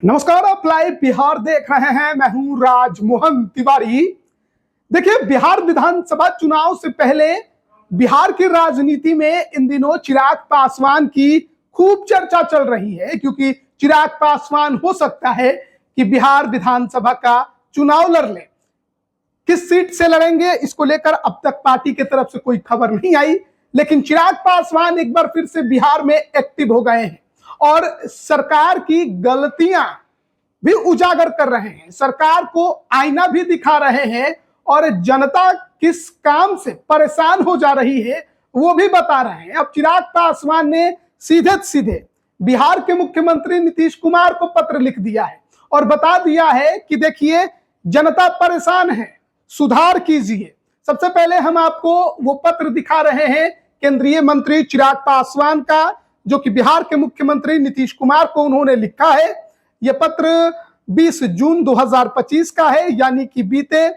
नमस्कार, आप लाइव बिहार देख रहे हैं। मैं हूं राजमोहन तिवारी। देखिए, बिहार विधानसभा चुनाव से पहले बिहार की राजनीति में इन दिनों चिराग पासवान की खूब चर्चा चल रही है, क्योंकि चिराग पासवान हो सकता है कि बिहार विधानसभा का चुनाव लड़ ले। किस सीट से लड़ेंगे, इसको लेकर अब तक पार्टी की तरफ से कोई खबर नहीं आई, लेकिन चिराग पासवान एक बार फिर से बिहार में एक्टिव हो गए हैं और सरकार की गलतियां भी उजागर कर रहे हैं, सरकार को आईना भी दिखा रहे हैं और जनता किस काम से परेशान हो जा रही है वो भी बता रहे हैं। अब चिराग पासवान ने सीधे सीधे बिहार के मुख्यमंत्री नीतीश कुमार को पत्र लिख दिया है और बता दिया है कि देखिए, जनता परेशान है, सुधार कीजिए। सबसे पहले हम आपको वो पत्र दिखा रहे हैं केंद्रीय मंत्री चिराग पासवान का, जो कि बिहार के मुख्यमंत्री नीतीश कुमार को उन्होंने लिखा है। यह पत्र 20 जून 2025 का है, यानी कि बीते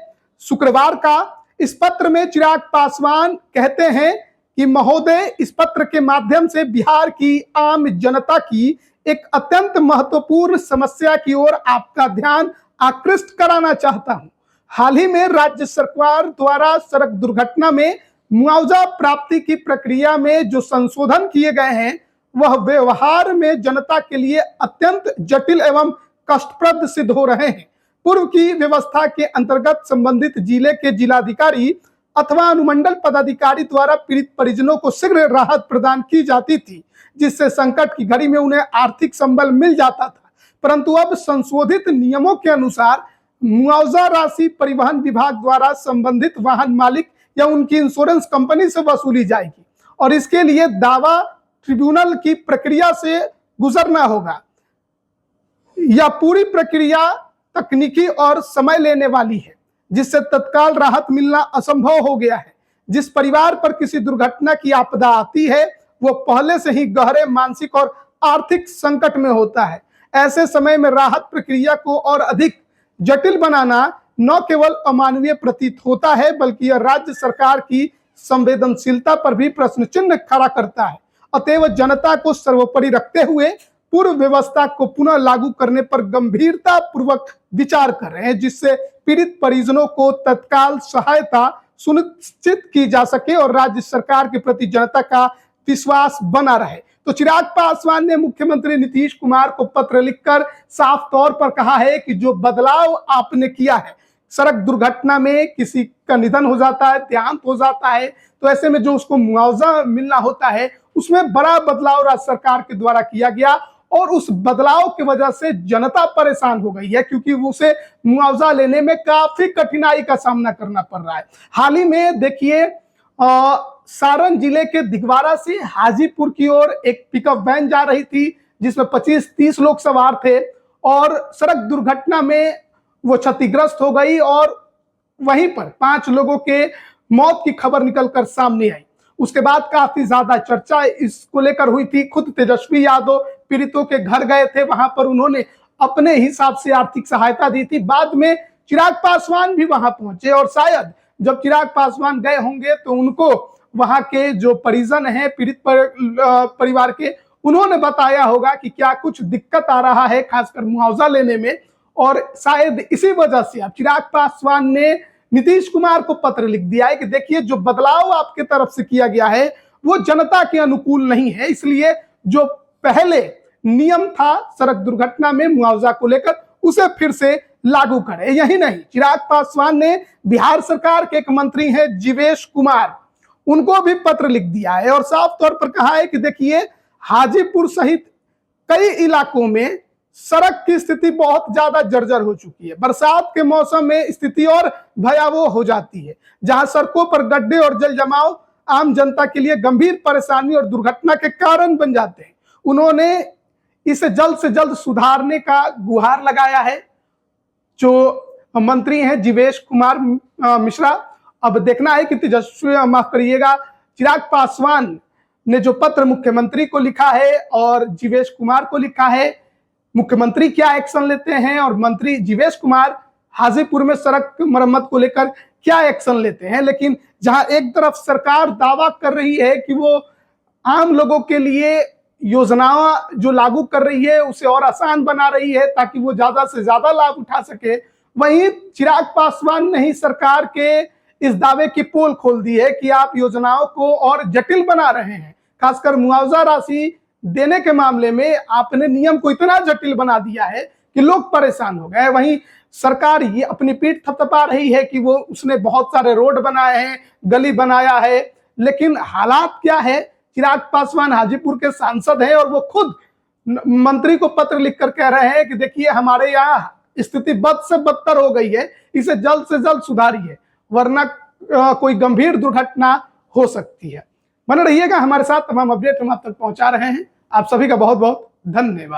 शुक्रवार का। इस पत्र में चिराग पासवान कहते हैं कि महोदय, इस पत्र के माध्यम से बिहार की आम जनता की एक अत्यंत महत्वपूर्ण समस्या की ओर आपका ध्यान आकृष्ट कराना चाहता हूं। हाल ही में राज्य सरकार द्वारा सड़क दुर्घटना में मुआवजा प्राप्ति की प्रक्रिया में जो संशोधन किए गए हैं, वह व्यवहार में जनता के लिए अत्यंत जटिल एवं कष्टप्रद सिद्ध हो रहे हैं। पूर्व की व्यवस्था के अंतर्गत संबंधित जिले के जिलाधिकारी अथवा अनुमंडल पदाधिकारी द्वारा पीड़ित परिजनों को शीघ्र राहत प्रदान की जाती थी, जिससे संकट की घड़ी में उन्हें आर्थिक संबल मिल जाता था। परंतु अब संशोधित नियमों के अनुसार मुआवजा राशि परिवहन विभाग द्वारा संबंधित वाहन मालिक या उनकी इंश्योरेंस कंपनी से वसूली जाएगी और इसके लिए दावा ट्रिब्यूनल की प्रक्रिया से गुजरना होगा। यह पूरी प्रक्रिया तकनीकी और समय लेने वाली है, जिससे तत्काल राहत मिलना असंभव हो गया है। जिस परिवार पर किसी दुर्घटना की आपदा आती है, वो पहले से ही गहरे मानसिक और आर्थिक संकट में होता है। ऐसे समय में राहत प्रक्रिया को और अधिक जटिल बनाना न केवल अमानवीय प्रतीत होता है, बल्कि यह राज्य सरकार की संवेदनशीलता पर भी प्रश्न चिन्ह खड़ा करता है। अतएव जनता को सर्वोपरि रखते हुए पूर्व व्यवस्था को पुनः लागू करने पर गंभीरता पूर्वक विचार कर रहे हैं, जिससे पीड़ित परिजनों को तत्काल सहायता सुनिश्चित की जा सके और राज्य सरकार के प्रति जनता का विश्वास बना रहे। तो चिराग पासवान ने मुख्यमंत्री नीतीश कुमार को पत्र लिखकर साफ तौर पर कहा है कि जो बदलाव आपने किया है, सड़क दुर्घटना में किसी का निधन हो जाता है, देहांत हो जाता है, तो ऐसे में जो उसको मुआवजा मिलना होता है, उसमें बड़ा बदलाव राज्य सरकार के द्वारा किया गया और उस बदलाव की वजह से जनता परेशान हो गई है, क्योंकि उसे मुआवजा लेने में काफी कठिनाई का सामना करना पड़ रहा है। हाल ही में देखिए, सारण जिले के दिगवारा से हाजीपुर की ओर एक पिकअप वैन जा रही थी, जिसमें 25-30 लोग सवार थे और सड़क दुर्घटना में वो क्षतिग्रस्त हो गई और वहीं पर 5 लोगों के मौत की खबर निकलकर सामने आई। उसके बाद काफी ज्यादा चर्चा इसको लेकर हुई थी। खुद तेजस्वी यादव पीड़ितों के घर गए थे, वहां पर उन्होंने अपने हिसाब से आर्थिक सहायता दी थी। बाद में चिराग पासवान भी वहां पहुंचे और शायद जब चिराग पासवान गए होंगे तो उनको वहां के जो परिजन हैं पीड़ित परिवार के, उन्होंने बताया होगा कि क्या कुछ दिक्कत आ रहा है, खासकर मुआवजा लेने में। और शायद इसी वजह से अब चिराग पासवान ने नीतीश कुमार को पत्र लिख दिया है कि देखिए, जो बदलाव आपके तरफ से किया गया है वो जनता के अनुकूल नहीं है, इसलिए जो पहले नियम था सड़क दुर्घटना में मुआवजा को लेकर, उसे फिर से लागू करें। यही नहीं, चिराग पासवान ने बिहार सरकार के एक मंत्री हैं जीवेश कुमार, उनको भी पत्र लिख दिया है और साफ तौर पर कहा है कि देखिए, हाजीपुर सहित कई इलाकों में सड़क की स्थिति बहुत ज्यादा जर्जर हो चुकी है। बरसात के मौसम में स्थिति और भयावह हो जाती है, जहां सड़कों पर गड्ढे और जल जमाव आम जनता के लिए गंभीर परेशानी और दुर्घटना के कारण बन जाते हैं। उन्होंने इसे जल्द से जल्द सुधारने का गुहार लगाया है। जो मंत्री हैं जीवेश कुमार मिश्रा, अब देखना है कि तेजस्वी, माफ करिएगा, चिराग पासवान ने जो पत्र मुख्यमंत्री को लिखा है और जीवेश कुमार को लिखा है, मुख्यमंत्री क्या एक्शन लेते हैं और मंत्री जीवेश कुमार हाजीपुर में सड़क मरम्मत को लेकर क्या एक्शन लेते हैं। लेकिन जहां एक तरफ सरकार दावा कर रही है कि वो आम लोगों के लिए योजनाएं जो लागू कर रही है उसे और आसान बना रही है ताकि वो ज्यादा से ज्यादा लाभ उठा सके। वहीं चिराग पासवान ने ही सरकार के इस दावे की पोल खोल दी है कि आप योजनाओं को और जटिल बना रहे हैं। खासकर मुआवजा राशि देने के मामले में आपने नियम को इतना जटिल बना दिया है कि लोग परेशान हो गए। वहीं सरकार ये अपनी पीठ थपथपा रही है कि वो उसने बहुत सारे रोड बनाए हैं, गली बनाया है, लेकिन हालात क्या है? चिराग पासवान हाजीपुर के सांसद हैं और वो खुद मंत्री को पत्र लिखकर कह रहे हैं कि देखिए हमारे यहाँ स्थिति बद से बदतर हो गई है, इसे जल्द से जल्द सुधारिए वरना कोई गंभीर दुर्घटना हो सकती है। बने रहिएगा हमारे साथ, तमाम अपडेट हम आप तक पहुंचा रहे हैं। आप सभी का बहुत बहुत धन्यवाद।